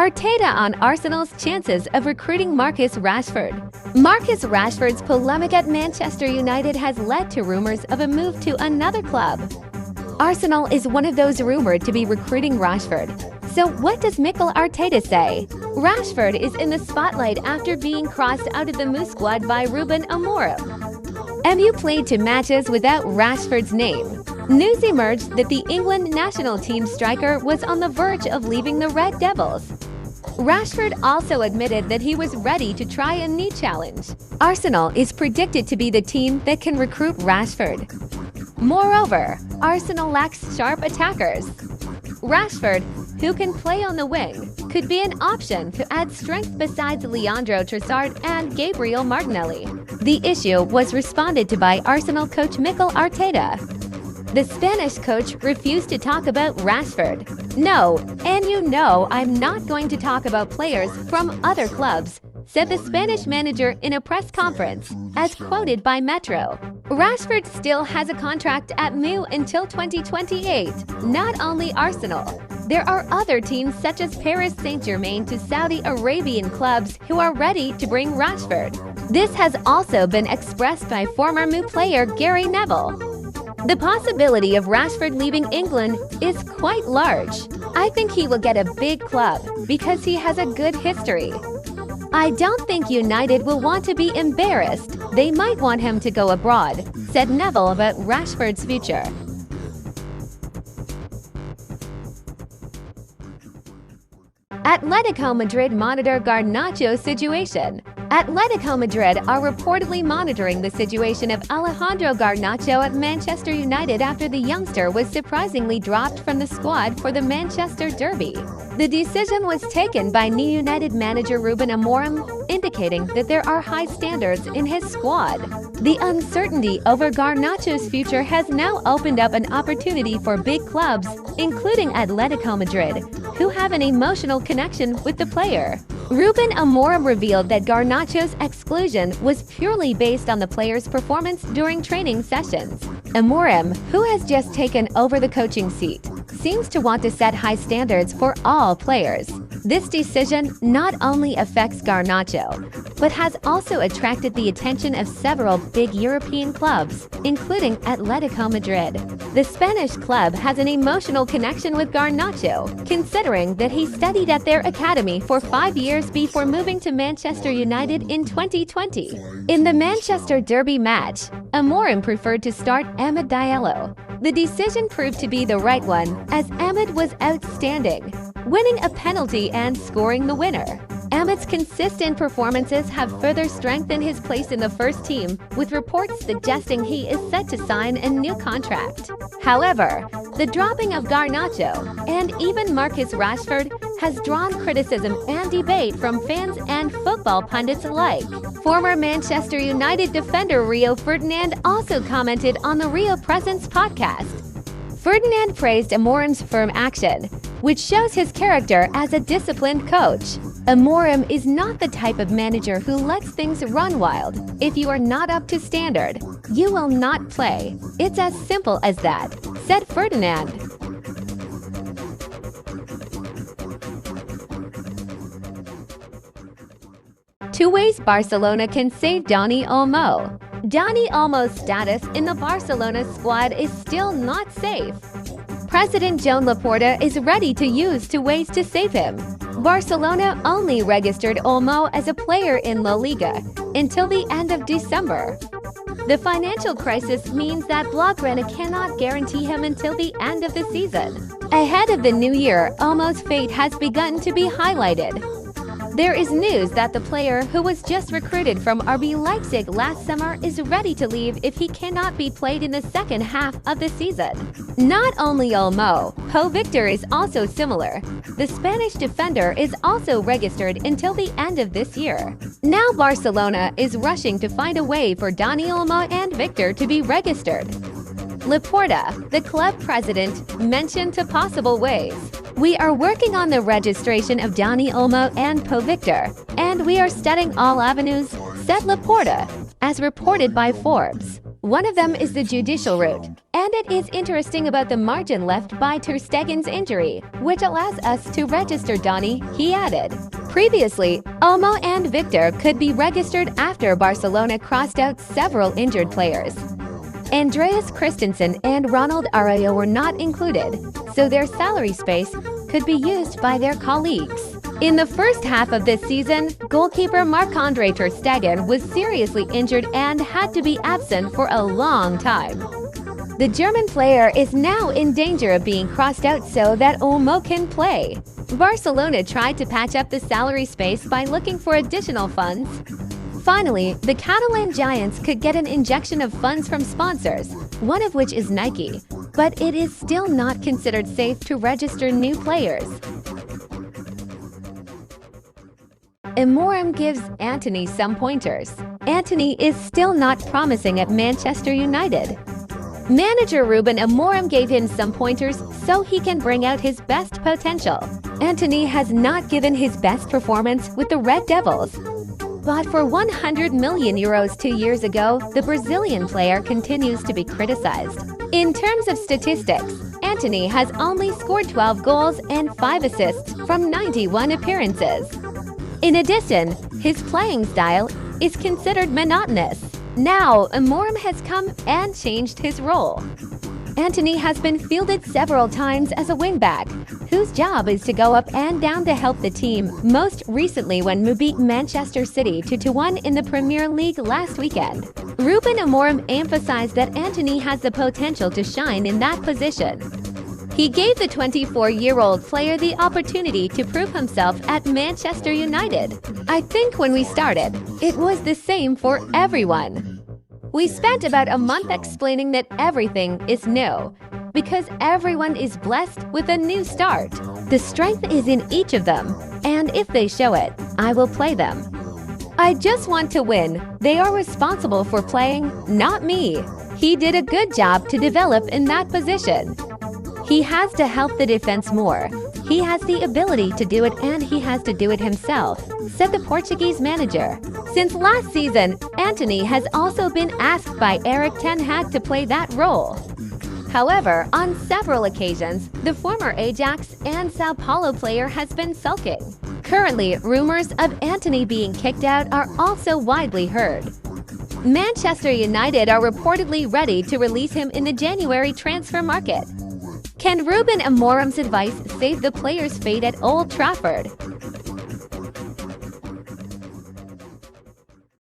Arteta on Arsenal's chances of recruiting Marcus Rashford. Marcus Rashford's polemic at Manchester United has led to rumors of a move to another club. Arsenal is one of those rumored to be recruiting Rashford. So what does Mikel Arteta say? Rashford is in the spotlight after being crossed out of the Moose squad by Ruben Amorim. MU played 2 matches without Rashford's name. News emerged that the England national team striker was on the verge of leaving the Red Devils. Rashford also admitted that he was ready to try a knee challenge. Arsenal is predicted to be the team that can recruit Rashford. Moreover, Arsenal lacks sharp attackers. Rashford, who can play on the wing, could be an option to add strength besides Leandro Trossard and Gabriel Martinelli. The issue was responded to by Arsenal coach Mikel Arteta. The Spanish coach refused to talk about Rashford. "No, and you know I'm not going to talk about players from other clubs," said the Spanish manager in a press conference, as quoted by Metro. Rashford still has a contract at MU until 2028, not only Arsenal. There are other teams such as Paris Saint-Germain to Saudi Arabian clubs who are ready to bring Rashford. This has also been expressed by former MU player Gary Neville. The possibility of Rashford leaving England is quite large. "I think he will get a big club because he has a good history. I don't think United will want to be embarrassed. They might want him to go abroad," said Neville about Rashford's future. Atletico Madrid monitor Garnacho's situation. Atletico Madrid are reportedly monitoring the situation of Alejandro Garnacho at Manchester United after the youngster was surprisingly dropped from the squad for the Manchester derby. The decision was taken by New United manager Ruben Amorim, indicating that there are high standards in his squad. The uncertainty over Garnacho's future has now opened up an opportunity for big clubs, including Atletico Madrid, who have an emotional connection with the player. Ruben Amorim revealed that Garnacho's exclusion was purely based on the player's performance during training sessions. Amorim, who has just taken over the coaching seat, seems to want to set high standards for all players. This decision not only affects Garnacho, but has also attracted the attention of several big European clubs, including Atletico Madrid. The Spanish club has an emotional connection with Garnacho, considering that he studied at their academy for 5 years before moving to Manchester United in 2020. In the Manchester derby match, Amorim preferred to start Amad Diallo. The decision proved to be the right one, as Amad was outstanding, winning a penalty and scoring the winner. Amad's consistent performances have further strengthened his place in the first team, with reports suggesting he is set to sign a new contract. However, the dropping of Garnacho and even Marcus Rashford has drawn criticism and debate from fans and football pundits alike. Former Manchester United defender Rio Ferdinand also commented on the Rio Presence podcast. Ferdinand praised Amorim's firm action, which shows his character as a disciplined coach. Amorim is not the type of manager who lets things run wild. If you are not up to standard, you will not play. It's as simple as that, said Ferdinand. Two ways Barcelona can save Dani Olmo. Dani Olmo's status in the Barcelona squad is still not safe. President Joan Laporta is ready to use 2 ways to save him. Barcelona only registered Olmo as a player in La Liga until the end of December. The financial crisis means that Blaugrana cannot guarantee him until the end of the season. Ahead of the new year, Olmo's fate has begun to be highlighted. There is news that the player, who was just recruited from RB Leipzig last summer, is ready to leave if he cannot be played in the second half of the season. Not only Olmo, Pau Victor is also similar. The Spanish defender is also registered until the end of this year. Now Barcelona is rushing to find a way for Dani Olmo and Victor to be registered. Laporta, the club president, mentioned 2 possible ways. "We are working on the registration of Dani Olmo and Pau Victor, and we are studying all avenues," said Laporta, as reported by Forbes. One of them is the judicial route, And it is interesting about the margin left by Ter Stegen's injury, which allows us to register Donny, he added. Previously, Olmo and Victor could be registered after Barcelona crossed out several injured players. Andreas Christensen and Ronald Araujo were not included, so their salary space could be used by their colleagues. In the first half of this season, goalkeeper Marc-Andre Ter Stegen was seriously injured and had to be absent for a long time. The German player is now in danger of being crossed out so that Olmo can play. Barcelona tried to patch up the salary space by looking for additional funds. Finally, the Catalan Giants could get an injection of funds from sponsors, one of which is Nike, but it is still not considered safe to register new players. Amorim gives Antony some pointers. Antony is still not promising at Manchester United. Manager Ruben Amorim gave him some pointers so he can bring out his best potential. Antony has not given his best performance with the Red Devils. But for €100 million 2 years ago, the Brazilian player continues to be criticized. In terms of statistics, Antony has only scored 12 goals and 5 assists from 91 appearances. In addition, his playing style is considered monotonous. Now, Amorim has come and changed his role. Antony has been fielded several times as a wingback, whose job is to go up and down to help the team, most recently when we beat Manchester City 2-1 in the Premier League last weekend. Ruben Amorim emphasized that Antony has the potential to shine in that position. He gave the 24-year-old player the opportunity to prove himself at Manchester United. I think when we started, it was the same for everyone. We spent about a month explaining that everything is new, because everyone is blessed with a new start. The strength is in each of them, and if they show it, I will play them. I just want to win. They are responsible for playing, not me. He did a good job to develop in that position. He has to help the defense more. He has the ability to do it and he has to do it himself, said the Portuguese manager. Since last season, Antony has also been asked by Erik ten Hag to play that role. However, on several occasions, the former Ajax and Sao Paulo player has been sulking. Currently, rumors of Antony being kicked out are also widely heard. Manchester United are reportedly ready to release him in the January transfer market. Can Ruben Amorim's advice save the player's fate at Old Trafford?